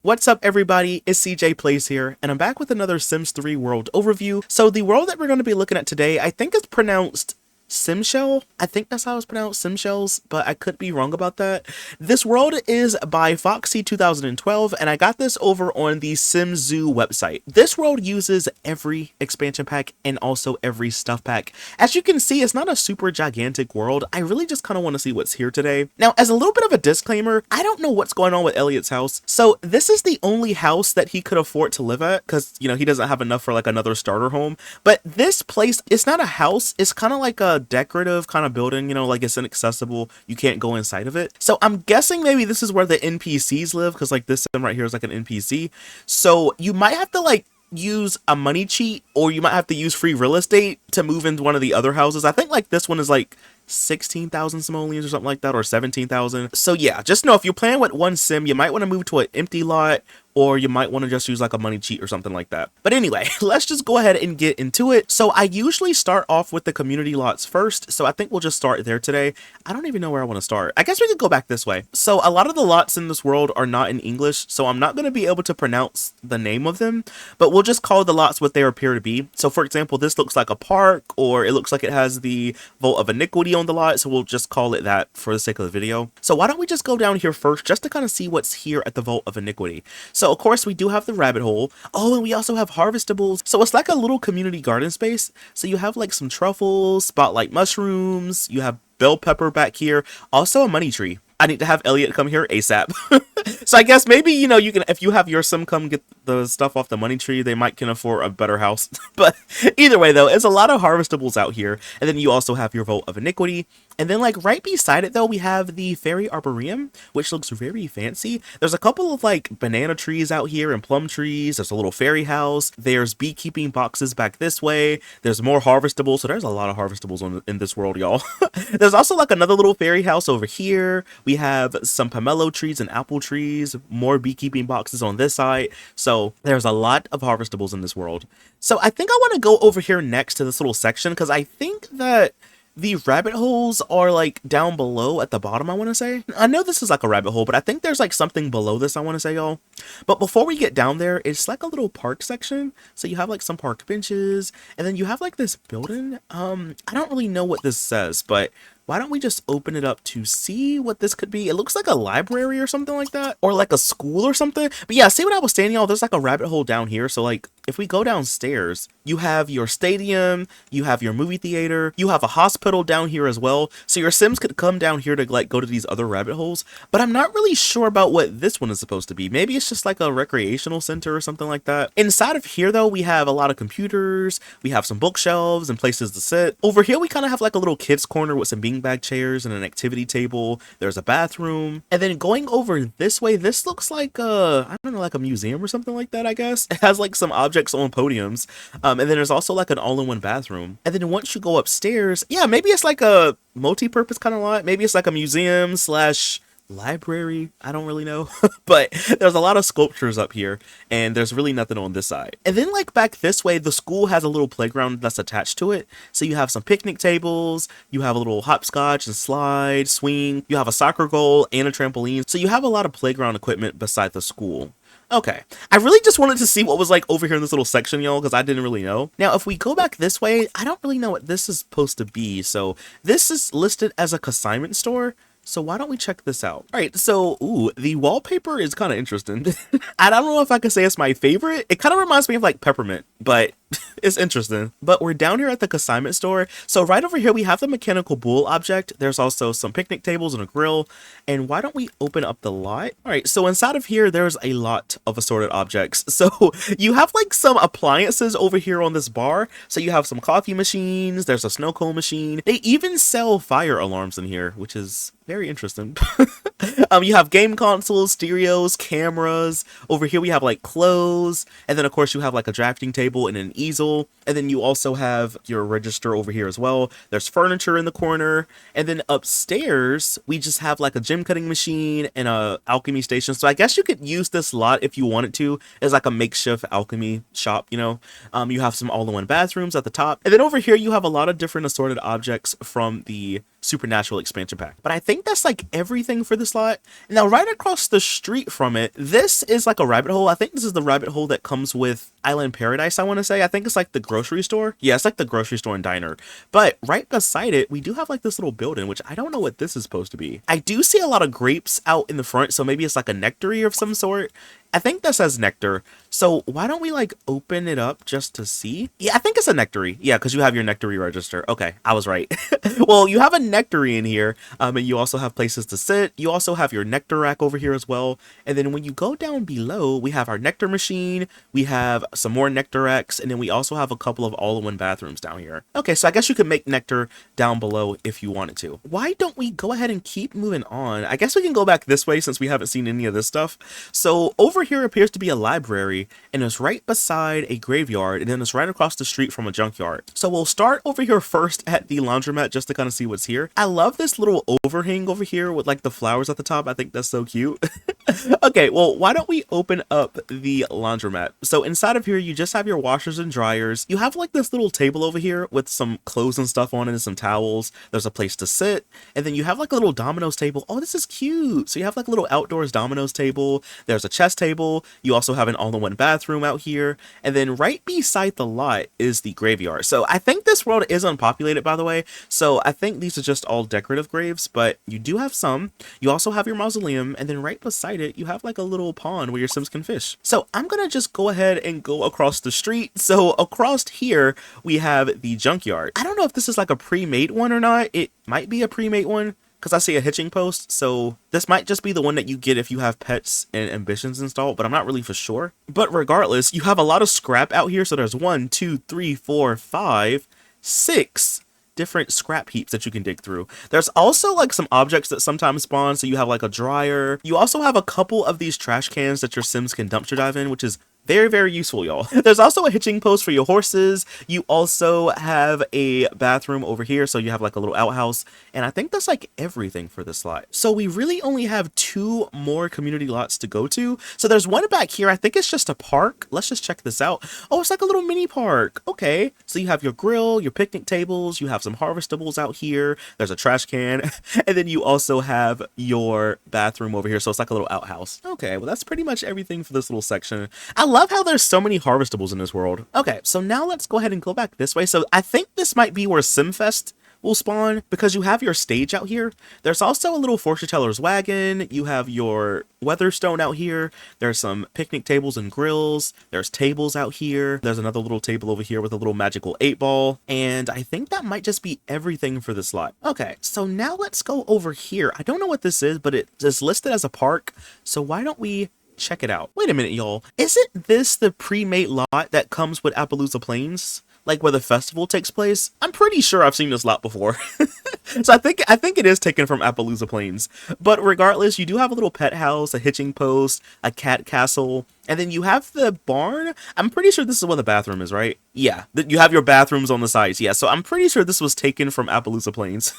What's up everybody, it's CJ Plays here, and I'm back with another Sims 3 world overview. So the world that we're going to be looking at today, I think it's pronounced Simchell. I think that's how it's pronounced, Simchells, but I could be wrong about that. This world is by Foxi 2012, and I got this over on the SimZoo website. This world uses every expansion pack and also every stuff pack. As you can see, it's not a super gigantic world. I really just kind of want to see what's here today. Now, as a little bit of a disclaimer, I don't know what's going on with Elliot's house. So this is the only house that he could afford to live at because, you know, he doesn't have enough for like another starter home. But this place, it's not a house. It's kind of like a decorative kind of building, you know, like it's inaccessible, you can't go inside of it. So I'm guessing maybe this is where the NPCs live, because like this sim right here is like an NPC. So you might have to like use a money cheat, or you might have to use free real estate to move into one of the other houses. I think like this one is like 16,000 simoleons or something like that, or 17,000. So yeah, just know if you're playing with one sim, you might want to move to an empty lot, or you might want to just use like a money cheat or something like that. But anyway, let's just go ahead and get into it. So I usually start off with the community lots first, so I think we'll just start there today. I don't even know where I want to start. I guess we could go back this way. So a lot of the lots in this world are not in English, so I'm not going to be able to pronounce the name of them, but we'll just call the lots what they appear to be. So for example, this looks like a park, or it looks like it has the Vault of Iniquity on the lot, so we'll just call it that for the sake of the video. So why don't we just go down here first, just to kind of see what's here at the Vault of Iniquity. So of course we do have the rabbit hole. Oh, and we also have harvestables. So it's like a little community garden space. So you have like some truffles, spotlight mushrooms, you have bell pepper back here, also a money tree. I need to have Elliot come here ASAP. So I guess maybe, you know, you can, if you have your sim come get the stuff off the money tree, they might can afford a better house. But either way though, it's a lot of harvestables out here. And then you also have your Vault of Iniquity. And then like right beside it though, we have the Fairy Arboretum, which looks very fancy. There's a couple of like banana trees out here and plum trees. There's a little fairy house. There's beekeeping boxes back this way. There's more harvestables. So there's a lot of harvestables in this world, y'all. There's also like another little fairy house over here. We have some pomelo trees and apple trees, more beekeeping boxes on this side. So there's a lot of harvestables in this world. So I think I want to go over here next to this little section, because I think that the rabbit holes are like down below at the bottom, I want to say. I know this is like a rabbit hole, but I think there's like something below this, I want to say, y'all. But before we get down there, it's like a little park section. So you have like some park benches, and then you have like this building. I don't really know what this says, but why don't we just open it up to see what this could be? It looks like a library or something like that, or like a school or something. But yeah, see what I was saying, y'all? There's like a rabbit hole down here. So like if we go downstairs, you have your stadium, you have your movie theater, you have a hospital down here as well. So your Sims could come down here to like go to these other rabbit holes. But I'm not really sure about what this one is supposed to be. Maybe it's just like a recreational center or something like that. Inside of here though, we have a lot of computers, we have some bookshelves and places to sit. Over here we kind of have like a little kids corner with some beanbag chairs and an activity table. There's a bathroom. And then going over this way, this looks like I don't know, like a museum or something like that, I guess. It has like some objects on podiums. And then there's also like an all-in-one bathroom. And then once you go upstairs, yeah, maybe it's like a multi-purpose kind of lot. Maybe it's like a museum slash library, I don't really know. But there's a lot of sculptures up here, and there's really nothing on this side. And then like back this way, the school has a little playground that's attached to it. So you have some picnic tables, you have a little hopscotch and slide, swing, you have a soccer goal and a trampoline. So you have a lot of playground equipment beside the school. Okay, I really just wanted to see what was like over here in this little section, y'all, because I didn't really know. Now, if we go back this way, I don't really know what this is supposed to be. So this is listed as a consignment store. So why don't we check this out? All right, so, ooh, the wallpaper is kind of interesting. I don't know if I could say it's my favorite. It kind of reminds me of like peppermint, but it's interesting. But we're down here at the consignment store. So right over here, we have the mechanical bull object. There's also some picnic tables and a grill. And why don't we open up the lot? All right, so inside of here, there's a lot of assorted objects. So you have like some appliances over here on this bar. So you have some coffee machines. There's a snow cone machine. They even sell fire alarms in here, which is very interesting. You have game consoles, stereos, cameras. Over here we have like clothes, and then of course you have like a drafting table and an easel, and then you also have your register over here as well. There's furniture in the corner, and then upstairs we just have like a gem cutting machine and a alchemy station. So I guess you could use this lot if you wanted to as like a makeshift alchemy shop, you know. You have some all-in-one bathrooms at the top, and then over here you have a lot of different assorted objects from the Supernatural expansion pack. But I think that's like everything for this lot. Now, right across the street from it, this is like a rabbit hole. I think this is the rabbit hole that comes with Island Paradise, I want to say. I think it's like the grocery store. Yeah, it's like the grocery store and diner. But right beside it, we do have like this little building, which I don't know what this is supposed to be. I do see a lot of grapes out in the front, so maybe it's like a nectary of some sort. I think that says nectar. So why don't we like open it up just to see? Yeah, I think it's a nectary. Yeah, because you have your nectary register. Okay, I was right. Well, you have a nectary in here, and you also have places to sit. You also have your nectar rack over here as well. And then when you go down below, we have our nectar machine. We have some more nectar racks, and then we also have a couple of all-in-one bathrooms down here. Okay, so I guess you could make nectar down below if you wanted to. Why don't we go ahead and keep moving on? I guess we can go back this way since we haven't seen any of this stuff. So over here appears to be a library, and it's right beside a graveyard, and then it's right across the street from a junkyard. So we'll start over here first at the laundromat just to kind of see what's here. I love this little overhang over here with like the flowers at the top. I think that's so cute. Okay, well, why don't we open up the laundromat? So inside of here, you just have your washers and dryers. You have like this little table over here with some clothes and stuff on it and some towels. There's a place to sit, and then you have like a little dominoes table. Oh, this is cute. So you have like a little outdoors dominoes table. There's a chess table. You also have an all-in-one bathroom out here, and then right beside the lot is the graveyard. So I think this world is unpopulated, by the way, so I think these are just all decorative graves, but you do have some. You also have your mausoleum, and then right beside it you have like a little pond where your Sims can fish. So I'm gonna just go ahead and go across the street. So across here we have the junkyard. I don't know if this is like a pre-made one or not. It might be a pre-made one, because I see a hitching post, so this might just be the one that you get if you have pets and ambitions installed, but I'm not really for sure. But regardless, you have a lot of scrap out here, so there's 1, 2, 3, 4, 5, 6 different scrap heaps that you can dig through. There's also like some objects that sometimes spawn, so you have like a dryer. You also have a couple of these trash cans that your Sims can dumpster dive in, which is very, very useful, y'all. There's also a hitching post for your horses. You also have a bathroom over here, so you have like a little outhouse, and I think that's like everything for this lot. So we really only have 2 more community lots to go to. So there's one back here. I think it's just a park. Let's just check this out. Oh, it's like a little mini park. Okay, so you have your grill, your picnic tables, you have some harvestables out here, there's a trash can, and then you also have your bathroom over here, so it's like a little outhouse. Okay, well, that's pretty much everything for this little section. I love how there's so many harvestables in this world. Okay, so now let's go ahead and go back this way. So I think this might be where Simfest will spawn, because you have your stage out here. There's also a little fortune teller's wagon. You have your Weatherstone out here. There's some picnic tables and grills. There's tables out here. There's another little table over here with a little magical 8-ball. And I think that might just be everything for this lot. Okay, so now let's go over here. I don't know what this is, but it is listed as a park. So why don't we check it out? Wait a minute, y'all. Isn't this the pre-made lot that comes with Appaloosa Plains? Like where the festival takes place? I'm pretty sure I've seen this lot before. So I think it is taken from Appaloosa Plains. But regardless, you do have a little pet house, a hitching post, a cat castle, and then you have the barn. I'm pretty sure this is where the bathroom is, right? Yeah, you have your bathrooms on the sides. Yeah, so I'm pretty sure this was taken from Appaloosa Plains.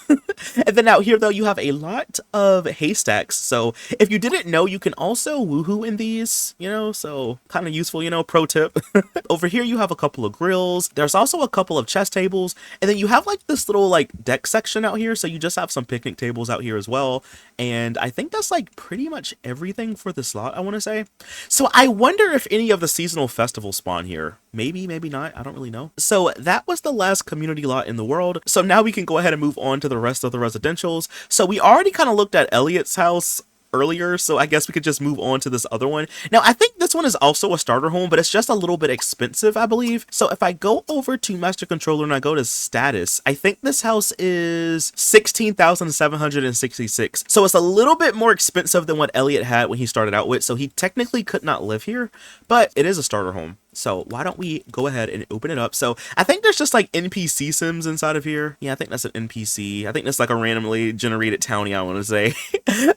And then out here, though, you have a lot of haystacks. So if you didn't know, you can also woohoo in these, you know, so kind of useful, you know, pro tip. Over here, you have a couple of grills. There's also a couple of chess tables. And then you have like this little like deck section out here. So you just have some picnic tables out here as well. And I think that's like pretty much everything for the slot, I want to say. So I wonder if any of the seasonal festivals spawn here. Maybe, maybe not. I don't really know. So that was the last community lot in the world. So now we can go ahead and move on to the rest of the residentials. So we already kind of looked at Elliot's house earlier, so I guess we could just move on to this other one. Now, I think this one is also a starter home, but it's just a little bit expensive, I believe. So if I go over to Master Controller and I go to status, I think this house is 16,766. So it's a little bit more expensive than what Elliot had when he started out with, so he technically could not live here, but it is a starter home. So why don't we go ahead and open it up? So I think there's just like NPC Sims inside of here. Yeah, I think that's an NPC. I think that's like a randomly generated townie, I want to say.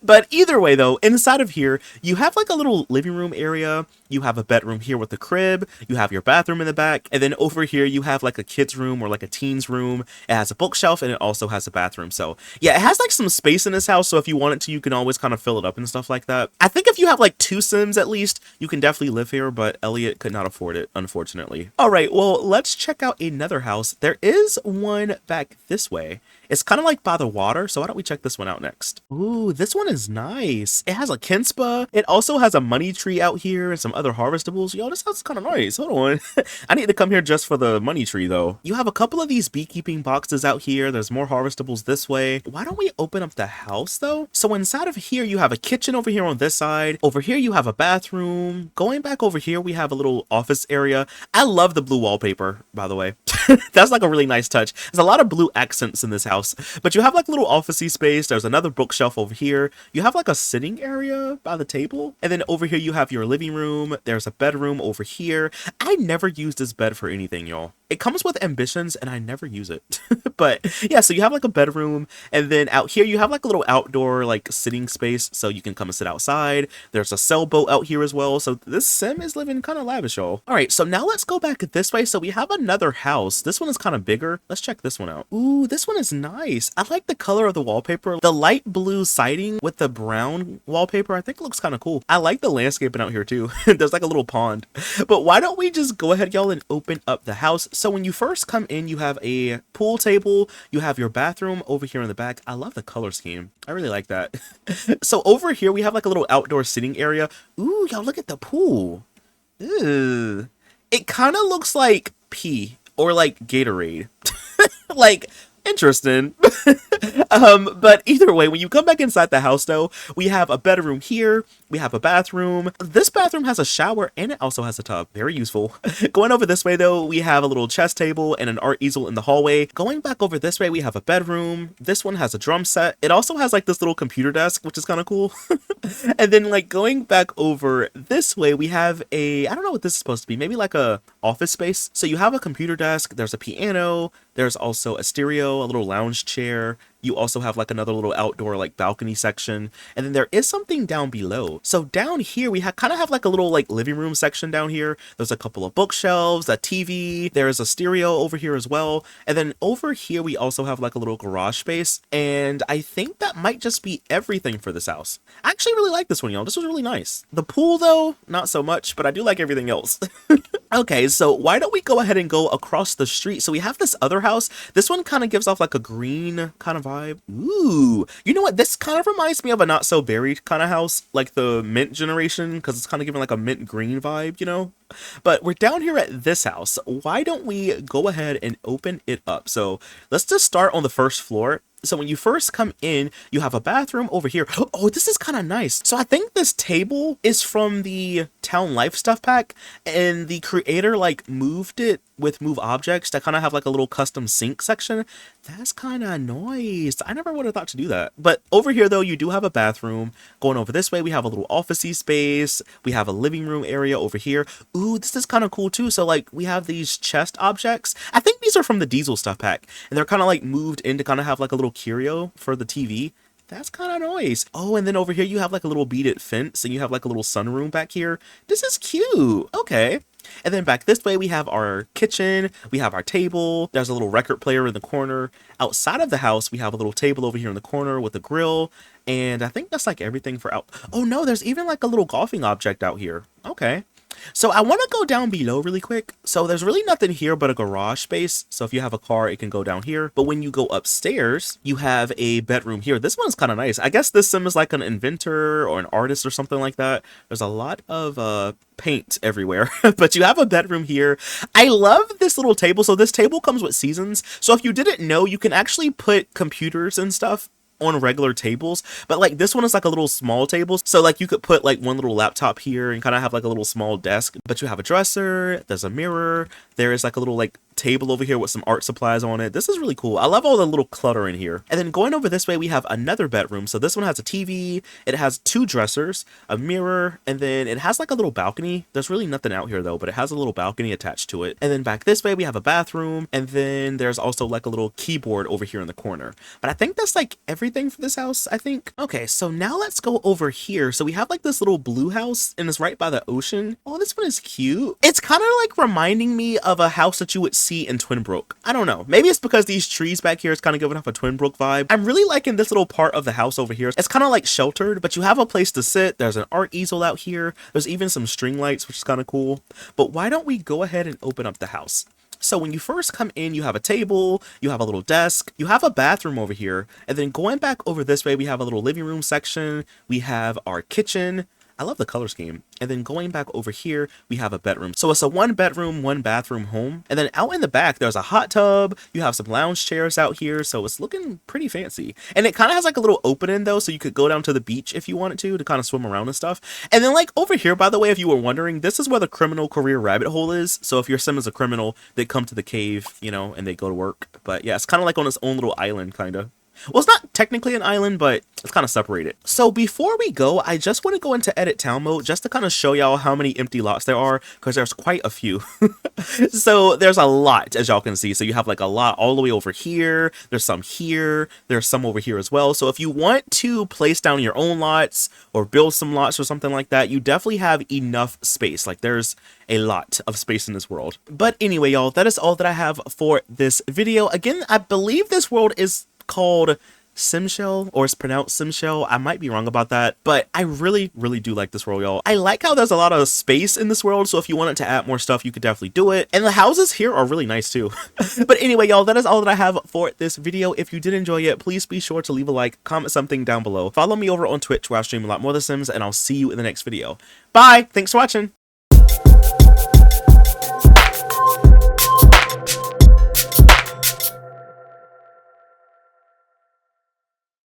But either way though, inside of here, you have like a little living room area. You have a bedroom here with a crib. You have your bathroom in the back. And then over here, you have like a kid's room or like a teen's room. It has a bookshelf and it also has a bathroom. So yeah, it has like some space in this house. So if you wanted to, you can always kind of fill it up and stuff like that. I think if you have like 2 Sims at least, you can definitely live here, but Elliot could not afford it, unfortunately. All right, well, let's check out another house. There is one back this way. It's kind of like by the water, so why don't we check this one out next? Ooh, this one is nice. It has a Kinspa. It also has a money tree out here and some other harvestables. Yo, this sounds kind of nice. Hold on. I need to come here just for the money tree though. You have a couple of these beekeeping boxes out here. There's more harvestables this way. Why don't we open up the house though? So inside of here, you have a kitchen over here on this side. Over here, you have a bathroom. Going back over here, we have a little office area. I love the blue wallpaper, by the way. That's like a really nice touch. There's a lot of blue accents in this house, but you have like a little officey space. There's another bookshelf over here. You have like a sitting area by the table. And then over here, you have your living room. There's a bedroom over here. I never use this bed for anything, y'all. It comes with ambitions and I never use it. But yeah, so you have like a bedroom, and then out here you have like a little outdoor like sitting space so you can come and sit outside. There's a sailboat out here as well. So this sim is living kind of lavish, y'all. All right, so now let's go back this way. So we have another house. This one is kind of bigger. Let's check this one out. Ooh, this one is nice. I like the color of the wallpaper. The light blue siding with the brown wallpaper, I think it looks kind of cool. I like the landscaping out here too. There's like a little pond. But why don't we just go ahead, y'all, and open up the house? So when you first come in, you have a pool table. You have your bathroom over here in the back. I love the color scheme. I really like that. So over here, we have like a little outdoor sitting area. Ooh, y'all, look at the pool. Ew. It kind of looks like pee or like Gatorade. Like, interesting. But either way, when you come back inside the house though, we have a bedroom here, we have a bathroom. This bathroom has a shower and it also has a tub. Very useful. Going over this way though, we have a little chess table and an art easel in the hallway. Going back over this way, we have a bedroom. This one has a drum set. It also has like this little computer desk, which is kind of cool. And then like going back over this way, we have a, I don't know what this is supposed to be, maybe like a office space. So you have a computer desk, there's a piano, there's also a stereo, a little lounge chair. You also have like another little outdoor like balcony section. And then there is something down below. So down here, we kind of have like a little like living room section down here. There's a couple of bookshelves, a TV. There's a stereo over here as well. And then over here, we also have like a little garage space. And I think that might just be everything for this house. I actually really like this one, y'all. This was really nice. The pool though, not so much, but I do like everything else. Okay, so why don't we go ahead and go across the street? So we have this other house. This one kind of gives off like a green kind of vibe. Ooh, you know what? This kind of reminds me of a Not So Buried kind of house, like the mint generation, because it's kind of giving like a mint green vibe, you know? But we're down here at this house. Why don't we go ahead and open it up? So let's just start on the first floor. So when you first come in, you have a bathroom over here. Oh, this is kind of nice. So I think this table is from the Town Life stuff pack, and the creator like moved it with Move Objects to kind of have like a little custom sink section. That's kind of nice. I never would have thought to do that. But over here though, you do have a bathroom. Going over this way, we have a little officey space. We have a living room area over here. Ooh, this is kind of cool too. So like we have these chest objects. I think these are from the Diesel stuff pack, and they're kind of like moved in to kind of have like a little curio for the TV. That's kind of nice. Oh, and then over here you have like a little beaded fence, and you have like a little sunroom back here. This is cute. Okay. And then back this way, we have our kitchen, we have our table, there's a little record player in the corner. Outside of the house, we have a little table over here in the corner with a grill, and I think that's like everything for out. Oh no, there's even like a little golfing object out here. Okay. So I want to go down below really quick. So there's really nothing here but a garage space. So if you have a car, it can go down here. But when you go upstairs, you have a bedroom here. This one's kind of nice. I guess this sim is like an inventor or an artist or something like that. There's a lot of paint everywhere, but you have a bedroom here. I love this little table. So this table comes with seasons. So if you didn't know, you can actually put computers and stuff on regular tables, but like this one is like a little small table, so like you could put like one little laptop here and kind of have like a little small desk. But you have a dresser, there's a mirror, there is like a little like table over here with some art supplies on it. This is really cool. I love all the little clutter in here. And then going over this way, we have another bedroom. So this one has a TV, it has two dressers, a mirror, and then it has like a little balcony. There's really nothing out here though, but it has a little balcony attached to it. And then back this way, we have a bathroom, and then there's also like a little keyboard over here in the corner. But I think that's like everything for this house, I think. Okay, so now let's go over here. So we have like this little blue house, and it's right by the ocean. Oh, this one is cute. It's kind of like reminding me of a house that you would see in Twinbrook. I don't know. Maybe it's because these trees back here is kind of giving off a Twinbrook vibe. I'm really liking this little part of the house over here. It's kind of like sheltered, but you have a place to sit. There's an art easel out here. There's even some string lights, which is kind of cool. But why don't we go ahead and open up the house? So when you first come in, you have a table, you have a little desk, you have a bathroom over here, and then going back over this way, we have a little living room section, we have our kitchen. I love the color scheme. And then going back over here, we have a bedroom. So it's a 1 bedroom, 1 bathroom home. And then out in the back, there's a hot tub. You have some lounge chairs out here. So it's looking pretty fancy. And it kind of has like a little opening though. So you could go down to the beach if you wanted to kind of swim around and stuff. And then like over here, by the way, if you were wondering, this is where the criminal career rabbit hole is. So if your sim is a criminal, they come to the cave, you know, and they go to work. But yeah, it's kind of like on its own little island, kind of. Well, it's not technically an island, but it's kind of separated. So before we go, I just want to go into edit town mode just to kind of show y'all how many empty lots there are, because there's quite a few. So there's a lot, as y'all can see. So you have like a lot all the way over here. There's some here. There's some over here as well. So if you want to place down your own lots or build some lots or something like that, you definitely have enough space. Like there's a lot of space in this world. But anyway, y'all, that is all that I have for this video. Again, I believe this world is called Simchellen, or it's pronounced Simchellen. I might be wrong about that, but I really do like this world, y'all. I like how there's a lot of space in this world, so if you wanted to add more stuff, you could definitely do it. And the houses here are really nice too. But anyway, y'all, that is all that I have for this video. If you did enjoy it, please be sure to leave a like, comment something down below. Follow me over on Twitch where I stream a lot more of The Sims, and I'll see you in the next video. Bye! Thanks for watching!